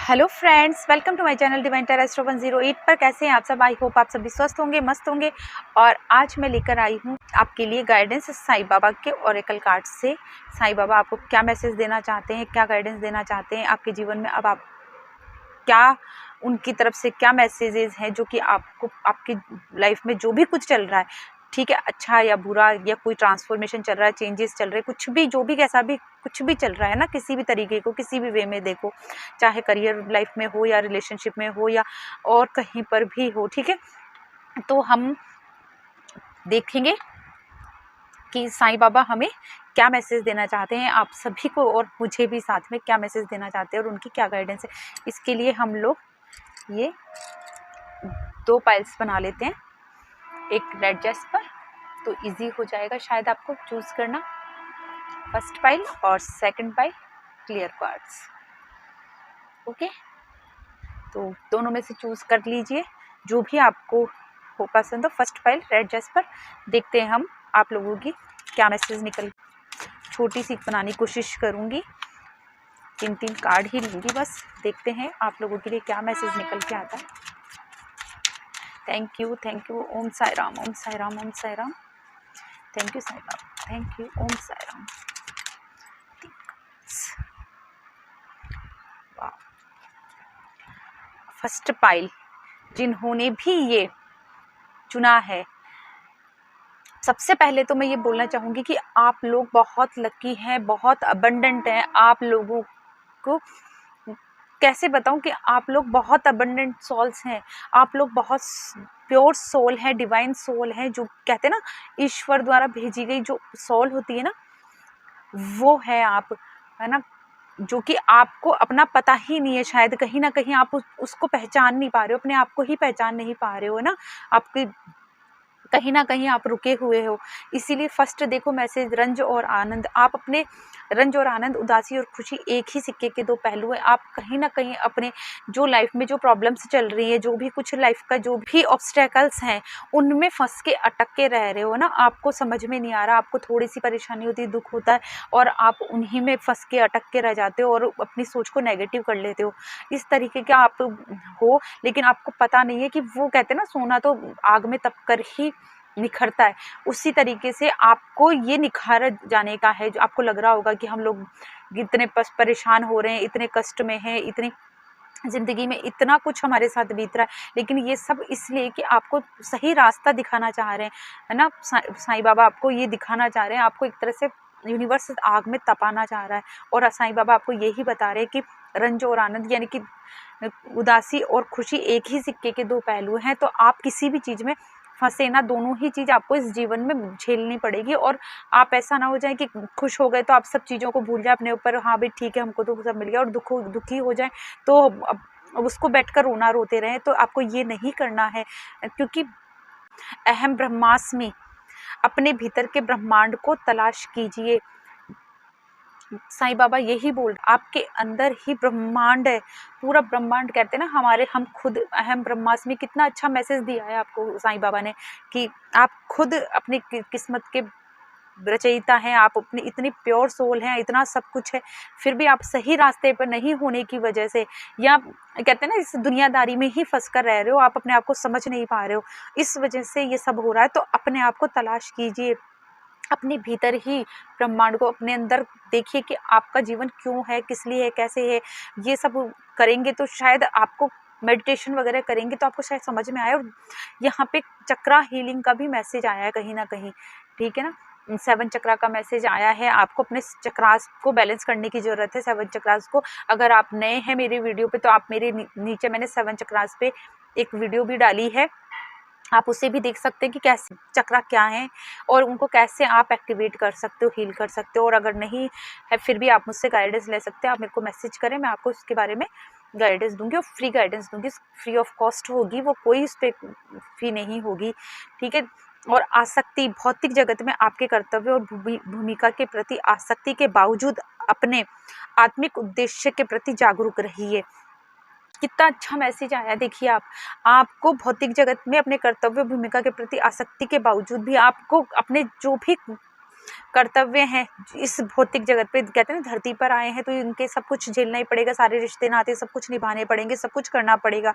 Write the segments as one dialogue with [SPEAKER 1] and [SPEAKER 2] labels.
[SPEAKER 1] Hello friends, welcome to my channel Divine Terra Astro 108 पर। कैसे हैं आप सब? आई होप आप सभी स्वस्थ होंगे, मस्त होंगे। और आज मैं लेकर आई हूँ आपके लिए गाइडेंस साईं बाबा के ओरेकल कार्ड से। साईं बाबा आपको क्या मैसेज देना चाहते हैं, क्या गाइडेंस देना चाहते हैं आपके जीवन में। अब आप क्या, उनकी तरफ से क्या मैसेजेस हैं जो कि आपको आपकी लाइफ में जो भी कुछ चल रहा है, ठीक है, अच्छा या बुरा, या कोई ट्रांसफॉर्मेशन चल रहा है, चेंजेस चल रहे हैं, कुछ भी, जो भी, कैसा भी, कुछ भी चल रहा है ना, किसी भी तरीके को, किसी भी वे में देखो, चाहे करियर लाइफ में हो या रिलेशनशिप में हो या और कहीं पर भी हो, ठीक है। तो हम देखेंगे कि साईं बाबा हमें क्या मैसेज देना चाहते हैं, आप सभी को और मुझे भी साथ में क्या मैसेज देना चाहते हैं और उनकी क्या गाइडेंस है। इसके लिए हम लोग ये 2 पाइल्स बना लेते हैं, एक रेड जैस्पर, तो इजी हो जाएगा शायद आपको चूज करना, फर्स्ट पाइल, और second pile clear quartz. Okay, तो दोनों में से चूज कर लीजिए जो भी आपको हो पसंद हो। फर्स्ट पाइल रेड जैस्पर, देखते हैं हम आप लोगों की क्या मैसेज निकल। छोटी सी बनाने की कोशिश करूंगी, 3 कार्ड ही लूंगी बस, देखते हैं आप लोगों के लिए क्या मैसेज निकल के आता है। Thank you, thank you. Om Sai Ram, Om Sai Ram, Om Sai Ram. Thank you Sai Baba, thank you. Om Sai Ram. First pile जिन्होंने भी ये चुना है, सबसे पहले तो मैं ये बोलना चाहूँगी कि आप लोग बहुत लकी हैं, बहुत अबंडेंट हैं। आप लोगों को कैसे बताऊं कि आप लोग बहुत अबंडेंट सोल्स हैं, आप लोग बहुत प्योर सोल है, डिवाइन सोल है, जो कहते हैं ना ईश्वर द्वारा भेजी गई जो सोल होती है ना, वो है आप, है ना, जो कि आपको अपना पता ही नहीं है, शायद कहीं ना कहीं आप उसको पहचान नहीं पा रहे हो, अपने आप को ही पहचान नहीं पा रहे हो ना, आपकी कहीं ना कहीं आप रुके हुए हो। इसीलिए फर्स्ट देखो मैसेज, रंज और आनंद। आप अपने रंज और आनंद, उदासी और खुशी एक ही सिक्के के 2 पहलू है। आप कहीं ना कहीं अपने जो लाइफ में जो प्रॉब्लम्स चल रही है, जो भी कुछ लाइफ का जो भी ऑब्स्टेकल्स हैं, उनमें फंस के अटक के रह रहे हो ना, आपको समझ में नहीं आ रहा, आपको थोड़ी सी परेशानी होती है, दुख होता है, और आप उन्हीं में फंस के अटक के रह जाते हो और अपनी सोच को नेगेटिव कर लेते हो। इस तरीके का आप हो, लेकिन आपको पता नहीं है कि वो कहते हैं ना, सोना तो आग में तप कर ही निखरता है। उसी तरीके से आपको ये निखार जाने का है, जो आपको लग रहा होगा कि हम लोग इतने परेशान हो रहे हैं, इतने कष्ट में हैं, इतनी ज़िंदगी में इतना कुछ हमारे साथ बीत रहा है, लेकिन ये सब इसलिए कि आपको सही रास्ता दिखाना चाह रहे हैं, है ना। साईं बाबा आपको ये दिखाना चाह रहे हैं, आपको एक तरह से यूनिवर्स आग में तपाना चाह रहा है, और साईं बाबा आपको यही बता रहे हैं कि रंज और आनंद, यानी कि उदासी और खुशी एक ही सिक्के के 2 पहलू हैं। तो आप किसी भी चीज़ में फंसे ना, दोनों ही चीज़ आपको इस जीवन में झेलनी पड़ेगी, और आप ऐसा ना हो जाए कि खुश हो गए तो आप सब चीज़ों को भूल जाए अपने ऊपर, हाँ भाई ठीक है हमको तो सब मिल गया, और दुखी हो जाए तो अब उसको बैठकर रोना रोते रहें। तो आपको ये नहीं करना है, क्योंकि अहम ब्रह्मास्मि, अपने भीतर के ब्रह्मांड को तलाश कीजिए। साईं बाबा यही बोल, आपके अंदर ही ब्रह्मांड है, पूरा ब्रह्मांड, कहते हैं ना हमारे, हम खुद अहम ब्रह्मास्मि। कितना अच्छा मैसेज दिया है आपको साईं बाबा ने कि आप खुद अपनी किस्मत के रचयिता हैं, आप अपनी इतनी प्योर सोल हैं, इतना सब कुछ है, फिर भी आप सही रास्ते पर नहीं होने की वजह से, या कहते हैं ना इस दुनियादारी में ही फंस कर रह रहे हो, आप अपने आप को समझ नहीं पा रहे हो, इस वजह से ये सब हो रहा है। तो अपने आप को तलाश कीजिए, अपने भीतर ही ब्रह्मांड को अपने अंदर देखिए कि आपका जीवन क्यों है, किस लिए है, कैसे है। ये सब करेंगे तो शायद आपको, मेडिटेशन वगैरह करेंगे तो आपको शायद समझ में आए। और यहाँ पे चक्रा हीलिंग का भी मैसेज आया है कहीं ना कहीं, ठीक है ना, 7 चक्रा का मैसेज आया है। आपको अपने चक्रास को बैलेंस करने की ज़रूरत है, 7 चक्रास को। अगर आप नए हैं मेरी वीडियो पे तो आप मेरे नीचे मैंने 7 चक्रास पे एक वीडियो भी डाली है, आप उसे भी देख सकते हैं कि कैसे चक्रा क्या है और उनको कैसे आप एक्टिवेट कर सकते हो, हील कर सकते हो। और अगर नहीं है फिर भी आप मुझसे गाइडेंस ले सकते हैं, आप मेरे को मैसेज करें, मैं आपको उसके बारे में गाइडेंस दूंगी, और फ्री गाइडेंस दूंगी, फ्री ऑफ कॉस्ट होगी वो, कोई उस पर फी नहीं होगी, ठीक है। और आसक्ति, भौतिक जगत में आपके कर्तव्य और भूमिका के प्रति आसक्ति के बावजूद अपने आत्मिक उद्देश्य के प्रति जागरूक रहिए। कितना अच्छा मैसेज आया, देखिए आपको भौतिक जगत में अपने कर्तव्य भूमिका के प्रति आसक्ति के बावजूद भी आपको अपने जो भी कर्तव्य हैं इस भौतिक जगत पे, कहते हैं ना धरती पर आए हैं तो इनके सब कुछ झेलना ही पड़ेगा, सारे रिश्ते नाते सब कुछ निभाने पड़ेंगे, सब कुछ करना पड़ेगा,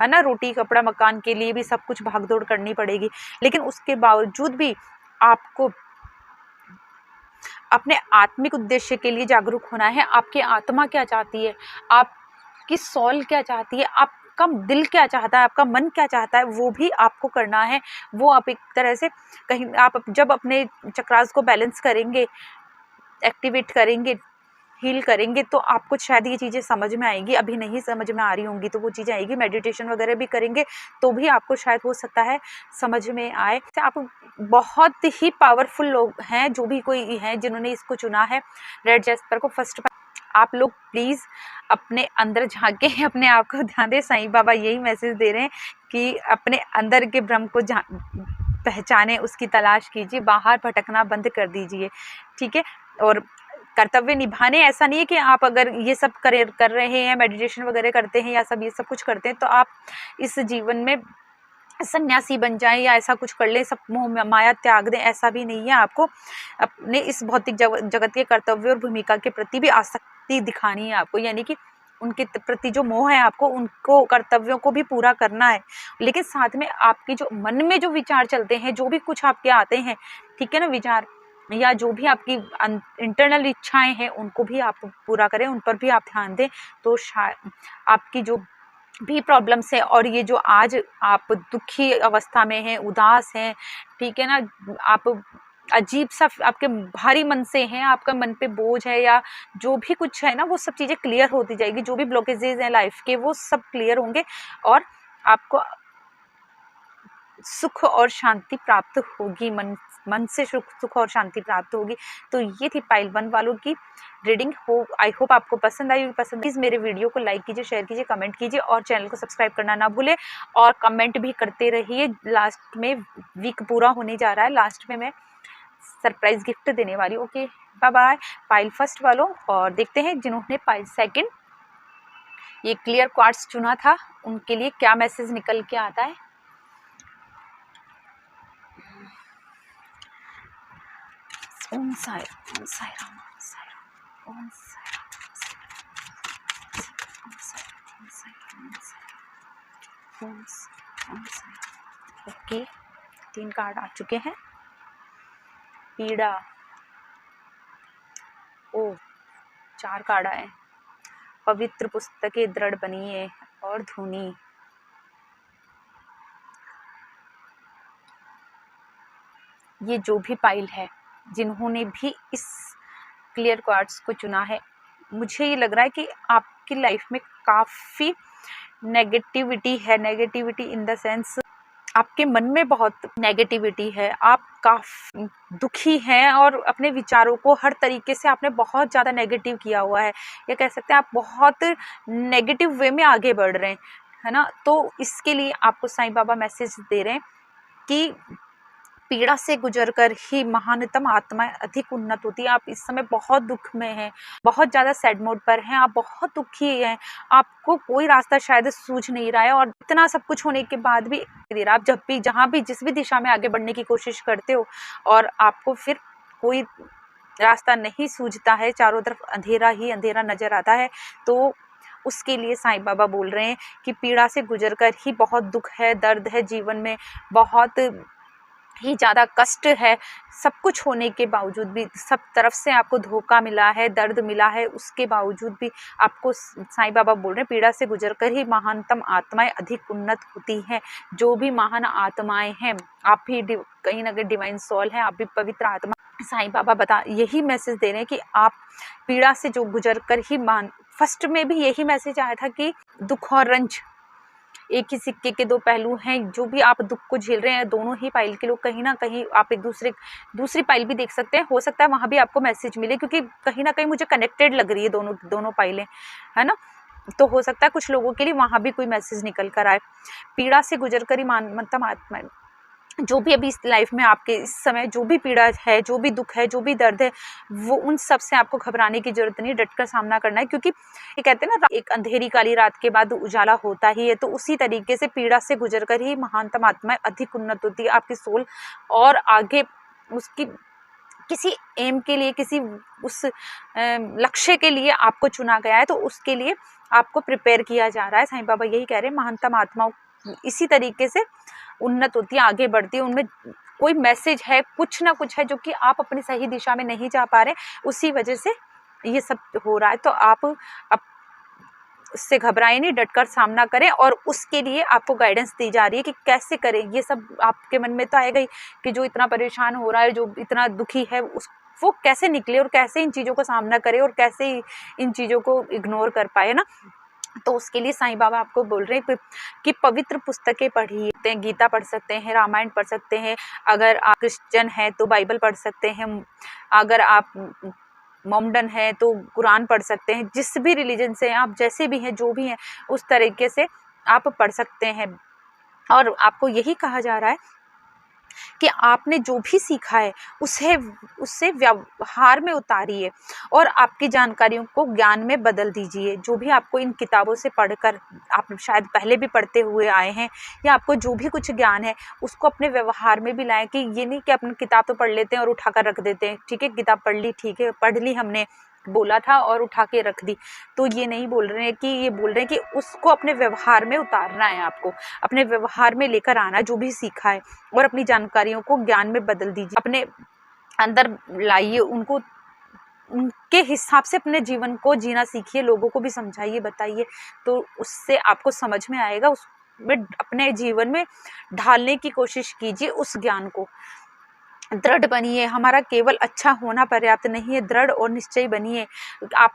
[SPEAKER 1] है ना। रोटी कपड़ा मकान के लिए भी सब कुछ भागदौड़ करनी पड़ेगी। लेकिन उसके बावजूद भी आपको अपने आत्मिक उद्देश्य के लिए जागरूक होना है। आपकी आत्मा क्या चाहती है, आपकी सोल क्या चाहती है, आपका दिल क्या चाहता है, आपका मन क्या चाहता है, वो भी आपको करना है। वो आप एक तरह से कहीं आप जब अपने चक्रास को बैलेंस करेंगे, एक्टिवेट करेंगे, हील करेंगे, तो आपको शायद ये चीज़ें समझ में आएंगी। अभी नहीं समझ में आ रही होंगी तो वो चीज़ें आएगी। मेडिटेशन वगैरह भी करेंगे तो भी आपको शायद हो सकता है समझ में आए। तो आप बहुत ही पावरफुल लोग हैं, जो भी कोई हैं जिन्होंने इसको चुना है रेड जैस्पर को। फर्स्ट आप लोग प्लीज़ अपने अंदर झांके, अपने आप को ध्यान दें। साईं बाबा यही मैसेज दे रहे हैं कि अपने अंदर के ब्रह्म को पहचाने, उसकी तलाश कीजिए, बाहर भटकना बंद कर दीजिए, ठीक है। और कर्तव्य निभाने, ऐसा नहीं है कि आप अगर ये सब कर रहे हैं, मेडिटेशन वगैरह करते हैं या सब ये सब कुछ करते हैं तो आप इस जीवन में सन्यासी बन जाएं या ऐसा कुछ कर लें, सब मोह माया त्याग दें, ऐसा भी नहीं है। आपको अपने इस भौतिक जगत के कर्तव्य और भूमिका के प्रति भी आसक्ति दिखानी है आपको, यानी कि उनके प्रति जो मोह है आपको, उनको कर्तव्यों को भी पूरा करना है। लेकिन साथ में आपकी जो मन में जो विचार चलते हैं, जो भी कुछ आपके आते हैं, ठीक है ना, विचार या जो भी आपकी इंटरनल इच्छाएं हैं, उनको भी आप पूरा करें, उन पर भी आप ध्यान दें। तो शायद आपकी जो भी प्रॉब्लम्स है और ये जो आज आप दुखी अवस्था में हैं, उदास हैं, ठीक है ना, आप अजीब सा आपके भारी मन से हैं, आपका मन पे बोझ है या जो भी कुछ है ना, वो सब चीज़ें क्लियर होती जाएगी। जो भी ब्लॉकेजेज हैं लाइफ के, वो सब क्लियर होंगे और आपको सुख और शांति प्राप्त होगी, मन से सुख और शांति प्राप्त होगी। तो ये थी पाइल 1 वालों की रीडिंग। आई होप आपको पसंद आई। प्लीज़ मेरे वीडियो को लाइक कीजिए, शेयर कीजिए, कमेंट कीजिए और चैनल को सब्सक्राइब करना ना भूलें और कमेंट भी करते रहिए। लास्ट में वीक पूरा होने जा रहा है, लास्ट में मैं सरप्राइज गिफ्ट देने वाली हूँ। ओके, बाय बाय पाइल 1 वालों। और देखते हैं जिन्होंने पाइल 2 ये क्लियर क्वार्ट्ज चुना था, उनके लिए क्या मैसेज निकल के आता है। ओम साई राम, ओम साई राम, ओम साई राम, ओम साई राम, ओम साई राम। ओके, 3 कार्ड आ चुके हैं। पीड़ा, ओ 4 कार्ड आए। पवित्र पुस्तकें दृढ़ बनिए और धुनी। ये जो भी पाइल है, जिन्होंने भी इस क्लियर कार्ड्स को चुना है, मुझे ये लग रहा है कि आपकी लाइफ में काफ़ी नेगेटिविटी है। नेगेटिविटी इन द सेंस आपके मन में बहुत नेगेटिविटी है, आप काफ़ी दुखी हैं और अपने विचारों को हर तरीके से आपने बहुत ज़्यादा नेगेटिव किया हुआ है, या कह सकते हैं आप बहुत नेगेटिव वे में आगे बढ़ रहे हैं, है ना। तो इसके लिए आपको साईं बाबा मैसेज दे रहे हैं कि पीड़ा से गुजरकर ही महानतम आत्मा अधिक उन्नत होती है। आप इस समय बहुत दुख में हैं, बहुत ज़्यादा सैड मोड पर हैं, आप बहुत दुखी हैं, आपको कोई रास्ता शायद सूझ नहीं रहा है और इतना सब कुछ होने के बाद भी आप जब भी जहाँ भी जिस भी दिशा में आगे बढ़ने की कोशिश करते हो और आपको फिर कोई रास्ता नहीं सूझता है, चारों तरफ अंधेरा ही अंधेरा नज़र आता है, तो उसके लिए साईं बाबा बोल रहे हैं कि पीड़ा से गुजरकर ही बहुत दुख है, दर्द है, जीवन में बहुत ही ज़्यादा कष्ट है। सब कुछ होने के बावजूद भी, सब तरफ से आपको धोखा मिला है, दर्द मिला है, उसके बावजूद भी आपको साईं बाबा बोल रहे हैं पीड़ा से गुजरकर ही महानतम आत्माएं अधिक उन्नत होती हैं। जो भी महान आत्माएं हैं, आप भी कहीं ना कहीं डिवाइन सोल है, आप भी पवित्र आत्मा। साईं बाबा यही मैसेज दे रहे हैं कि आप पीड़ा से जो गुजर कर ही फर्स्ट में भी यही मैसेज आया था कि दुख और रंज एक ही सिक्के के 2 पहलू हैं। जो भी आप दुख को झेल रहे हैं, दोनों ही पाइल के लोग कहीं ना कहीं आप एक दूसरी पाइल भी देख सकते हैं, हो सकता है वहाँ भी आपको मैसेज मिले, क्योंकि कहीं ना कहीं मुझे कनेक्टेड लग रही है दोनों पाइलें, है ना। तो हो सकता है कुछ लोगों के लिए वहाँ भी कोई मैसेज निकल कर आए। पीड़ा से गुजर कर ही महानतम आत्मा, जो भी अभी इस लाइफ में आपके इस समय जो भी पीड़ा है, जो भी दुख है, जो भी दर्द है, वो उन सब से आपको घबराने की जरूरत नहीं, डटकर सामना करना है। क्योंकि ये कहते हैं ना, एक अंधेरी काली रात के बाद उजाला होता ही है, तो उसी तरीके से पीड़ा से गुजरकर ही महानतम आत्माएं अधिक उन्नत होती है। आपकी सोल और आगे उसकी किसी एम के लिए, किसी उस लक्ष्य के लिए आपको चुना गया है, तो उसके लिए आपको प्रिपेयर किया जा रहा है। साईं बाबा यही कह रहे हैं, महानतम आत्माओं इसी तरीके से उन्नत होती है, आगे बढ़ती है, उनमें कोई मैसेज है, कुछ ना कुछ है जो कि आप अपनी सही दिशा में नहीं जा पा रहे, उसी वजह से ये सब हो रहा है। तो आप उससे घबराएं नहीं, डटकर सामना करें, और उसके लिए आपको गाइडेंस दी जा रही है कि कैसे करें। ये सब आपके मन में तो आएगा ही कि जो इतना परेशान हो रहा है, जो इतना दुखी है, वो कैसे निकले और कैसे इन चीज़ों का सामना करे और कैसे इन चीज़ों को इग्नोर कर पाए ना। तो उसके लिए साईं बाबा आपको बोल रहे हैं कि पवित्र पुस्तकें पढ़िए, गीता पढ़ सकते हैं, रामायण पढ़ सकते हैं, अगर आप क्रिश्चियन हैं तो बाइबल पढ़ सकते हैं, अगर आप मोमडन है तो कुरान पढ़ सकते हैं, जिस भी रिलीजन से आप, जैसे भी हैं, जो भी हैं, उस तरीके से आप पढ़ सकते हैं। और आपको यही कहा जा रहा है कि आपने जो भी सीखा है उससे व्यवहार में उतारिए और आपकी जानकारियों को ज्ञान में बदल दीजिए। जो भी आपको इन किताबों से पढ़कर, आप शायद पहले भी पढ़ते हुए आए हैं, या आपको जो भी कुछ ज्ञान है उसको अपने व्यवहार में भी लाएं। कि ये नहीं कि अपनी किताब तो पढ़ लेते हैं और उठाकर रख देते हैं, ठीक है, किताब पढ़ ली, ठीक है, पढ़ ली, हमने बोला था और उठा के रख दी। तो ये नहीं बोल रहे हैं कि, ये बोल रहे हैं कि उसको अपने व्यवहार में उतारना है, आपको अपने व्यवहार में लेकर आना जो भी सीखा है, और अपनी जानकारियों को ज्ञान में बदल दीजिए, अपने अंदर लाइए, उनको उनके हिसाब से अपने जीवन को जीना सीखिए, लोगों को भी समझाइए, बताइए, तो उससे आपको समझ में आएगा, उसमें अपने जीवन में ढालने की कोशिश कीजिए उस ज्ञान को। दृढ़ बनिए, हमारा केवल अच्छा होना पर्याप्त नहीं है, दृढ़ और निश्चय बनिए। आप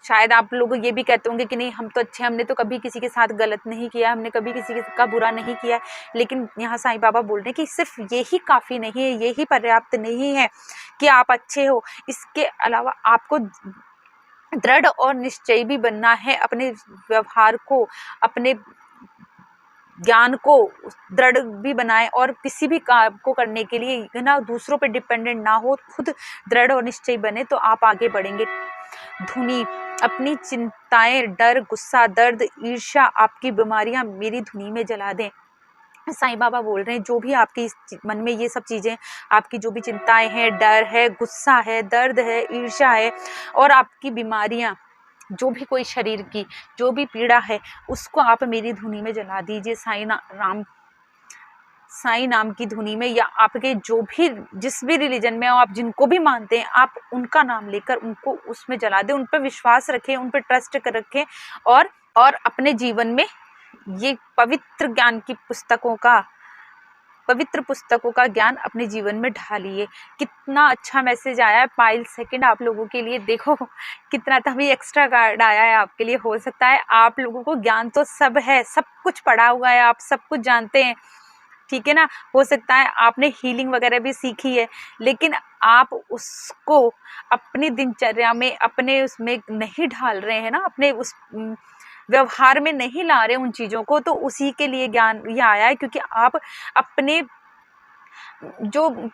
[SPEAKER 1] शायद आप लोग ये भी कहते होंगे कि नहीं, हम तो अच्छे, हमने तो कभी किसी के साथ गलत नहीं किया, हमने कभी किसी का बुरा नहीं किया। लेकिन यहाँ साईं बाबा बोल रहे हैं कि सिर्फ यही काफ़ी नहीं है, यही पर्याप्त नहीं है कि आप अच्छे हो, इसके अलावा आपको दृढ़ और निश्चयी भी बनना है। अपने व्यवहार को, अपने ज्ञान को दृढ़ भी बनाएं, और किसी भी काम को करने के लिए ना दूसरों पे डिपेंडेंट ना हो, खुद दृढ़ और निश्चयी बने, तो आप आगे बढ़ेंगे। धुनी, अपनी चिंताएं, डर, गुस्सा, दर्द, ईर्ष्या, आपकी बीमारियां मेरी धुनी में जला दें। साईं बाबा बोल रहे हैं, जो भी आपके मन में ये सब चीज़ें, आपकी जो भी चिंताएं हैं, डर है, गुस्सा है, दर्द है, ईर्ष्या है, और आपकी बीमारियां, जो भी कोई शरीर की जो भी पीड़ा है, उसको आप मेरी धुनी में जला दीजिए। साईं नाम की धुनी में, या आपके जो भी, जिस भी रिलीजन में हो, आप जिनको भी मानते हैं, आप उनका नाम लेकर उनको उसमें जला दें। उन पर विश्वास रखें, उन पर ट्रस्ट कर रखें, और अपने जीवन में ये पवित्र पुस्तकों का ज्ञान अपने जीवन में ढालिए। कितना अच्छा मैसेज आया है पायल सेकंड आप लोगों के लिए, देखो कितना, तभी एक्स्ट्रा कार्ड आया है आपके लिए। हो सकता है आप लोगों को ज्ञान तो सब है, सब कुछ पढ़ा हुआ है, आप सब कुछ जानते हैं, ठीक है ना। हो सकता है आपने हीलिंग वगैरह भी सीखी है, लेकिन आप उसको अपनी दिनचर्या में, अपने उसमें नहीं ढाल रहे हैं ना, अपने उस व्यवहार में नहीं ला रहे उन चीज़ों को। तो उसी के लिए ज्ञान ये आया है, क्योंकि आप अपने जो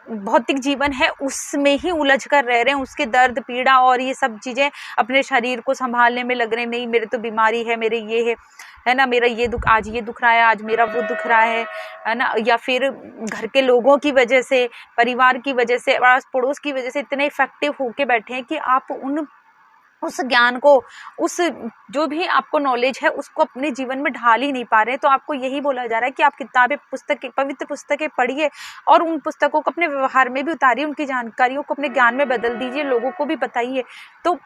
[SPEAKER 1] भौतिक जीवन है उसमें ही उलझ कर रह रहे हैं, उसके दर्द, पीड़ा और ये सब चीज़ें अपने शरीर को संभालने में लग रहे हैं। नहीं, मेरे तो बीमारी है, मेरे ये है ना, मेरा ये दुख, आज ये दुख रहा है, आज मेरा वो दुख रहा है ना। या फिर घर के लोगों की वजह से, परिवार की वजह से, आस पड़ोस की वजह से इतने इफेक्टिव होके बैठे हैं कि आप उस ज्ञान को, उस जो भी आपको नॉलेज है, उसको अपने जीवन में ढाल ही नहीं पा रहे हैं। तो आपको यही बोला जा रहा है कि आप किताबें, पुस्तकें, पवित्र पुस्तकें पढ़िए, और उन पुस्तकों को अपने व्यवहार में भी उतारिए, उनकी जानकारियों को अपने ज्ञान में बदल दीजिए, लोगों को भी बताइए। तो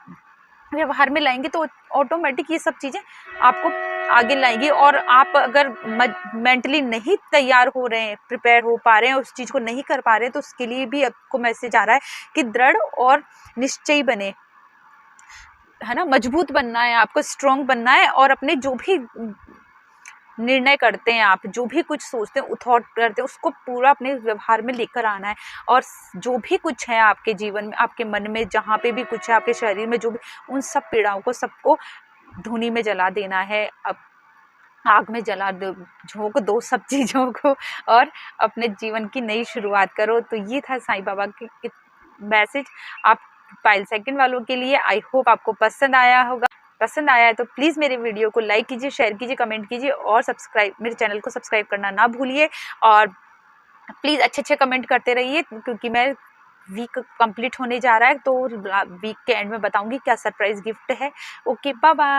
[SPEAKER 1] व्यवहार में लाएंगे तो ऑटोमेटिक ये सब चीज़ें आपको आगे लाएंगी। और आप अगर मेंटली नहीं तैयार हो रहे हैं, प्रिपेयर हो पा रहे हैं, उस चीज़ को नहीं कर पा रहे हैं, तो उसके लिए भी आपको मैसेज आ रहा है कि दृढ़ और निश्चयी बने, है ना, मजबूत बनना है, आपको स्ट्रॉन्ग बनना है। और अपने जो भी निर्णय करते हैं, आप जो भी कुछ सोचते हैं, थॉट करते हैं, उसको पूरा अपने व्यवहार में लेकर आना है। और जो भी कुछ है आपके जीवन में, आपके मन में, जहाँ पे भी कुछ है, आपके शरीर में जो भी, उन सब पीड़ाओं को, सबको धुनी में जला देना है। अब आग में जला दो, झोंक दो सब चीज़ों को, और अपने जीवन की नई शुरुआत करो। तो ये था साईं बाबा के मैसेज आप पायल सेकंड वालों के लिए। आई होप आपको पसंद आया होगा। पसंद आया है तो प्लीज़ मेरे वीडियो को लाइक कीजिए, शेयर कीजिए, कमेंट कीजिए, और मेरे चैनल को सब्सक्राइब करना ना भूलिए। और प्लीज़ अच्छे कमेंट करते रहिए, क्योंकि मैं वीक कंप्लीट होने जा रहा है, तो वीक के एंड में बताऊंगी क्या सरप्राइज गिफ्ट है। Okay, bye bye.